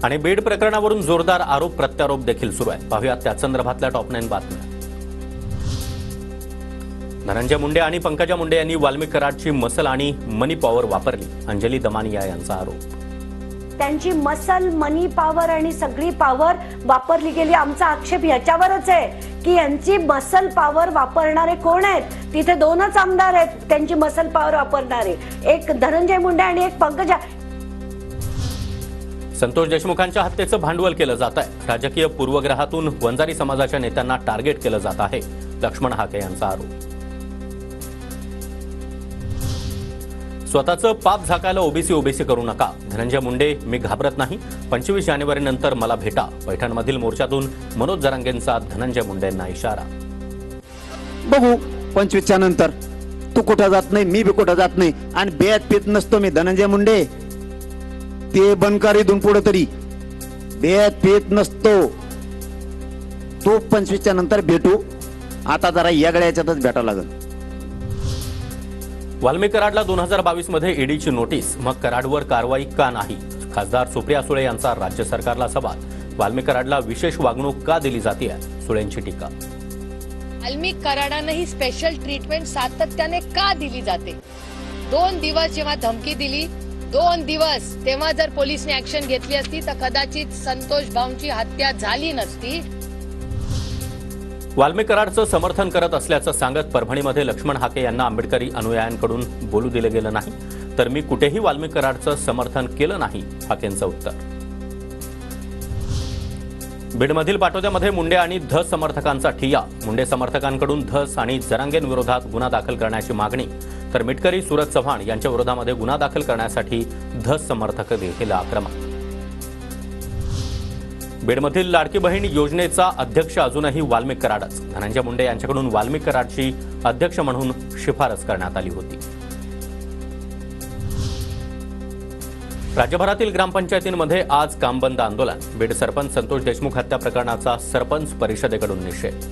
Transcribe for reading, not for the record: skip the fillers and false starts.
आणि बीड प्रकरणावरून जोरदार आरोप प्रत्यारोप देखील सुरू आहे। पाहूया त्या संदर्भातल्या टॉप 9 बातम्या। धनंजय मुंडे आणि पंकजा मुंडे यांनी वाल्मिक कराडची मसल आणि मनी पॉवर वापरली, अंजली दमानिया यांचा आरोप। त्यांची मसल, मनी पॉवर आणि सगळी पॉवर वापरली गेली। आमचा आक्षेप याच्यावरच आहे की यांची मसल पॉवर वापरणारे कोण आहेत। तिथे दोनच आमदार आहेत त्यांची मसल पॉवर वापरणारे, एक धनंजय मुंडे आणि एक पंकजा। संतोष देशमुखांच्या हत्येचं भांडवल केलं जात आहे। राजकीय पूर्वग्रहातून वंजारी समाजाच्या नेत्यांना टार्गेट केलं जात आहे, लक्ष्मण हाके यांचा आरोप। स्वतःचं पाप झाकायला ओबीसी करू नका, धनंजय मुंडे मी घाबरत नाही, 25 जानेवारी नंतर मला भेटा। पैठणमधील मोर्चातून मनोज जरांगेंचा धनंजय मुंडेंना इशारा। बघू 25च्या नंतर तू कुठं जात नाही, मी बी कुठं जात नाही आणि बेत पीत नसतो मी धनंजय मुंडे। ते बनकारी इथून पुढे तरी बेत पीत नसतो। तू 25च्या नंतर भेटू, आता जरा यागड्या याच्यातच भेटावं लागेल। वाल्मिक कराडला 2022 मध्ये ईडीची नोटीस, मग कराडवर कारवाई का नाही? खासदार सुप्रिया सुळे यांचा राज्य सरकारला सवाल। वाल्मिक कराडला विशेष वागणूक का दिली जाते, सुळेंची टीका। वाल्मिक कराडांना ही स्पेशल ट्रीटमेंट सातत्याने का दिली जाते? 2 दिवस जेव्हा धमकी दिली, 2 दिवस तेव्हा जर पोलिसने ऍक्शन घेतली असती तर कदाचित संतोष भाऊंची हत्या झाली नसती। वाल्मिक कराडचं समर्थन करत असल्याचं सांगत परभणीमध्ये लक्ष्मण हाके यांना आंबेडकरी अनुयायांकडून बोलू दिलं गेलं नाही, तर मी कुठेही वाल्मिक कराडचं समर्थन केलं नाही, हाकेंचं उत्तर। बीडमधील पाटोद्यामध्ये मुंडे आणि धस समर्थकांचा ठिय्या, मुंडे समर्थकांकडून धस आणि जरांगेंविरोधात गुन्हा दाखल करण्याची मागणी, तर मिटकरी सूरज चव्हाण यांच्या विरोधामध्ये गुन्हा दाखल करण्यासाठी धस समर्थक देखील आक्रमक। बीडमधील लाडकी बहीण योजनेचा अध्यक्ष अजूनही वाल्मिक कराडच, धनंजय मुंडे यांच्याकडून वाल्मिक कराडची अध्यक्ष म्हणून शिफारस करण्यात आली होती। राज्यभरातील ग्रामपंचायतींमध्ये आज काम बंद आंदोलन, बीड सरपंच संतोष देशमुख हत्या प्रकरणाचा सरपंच परिषदेकडून निषेध।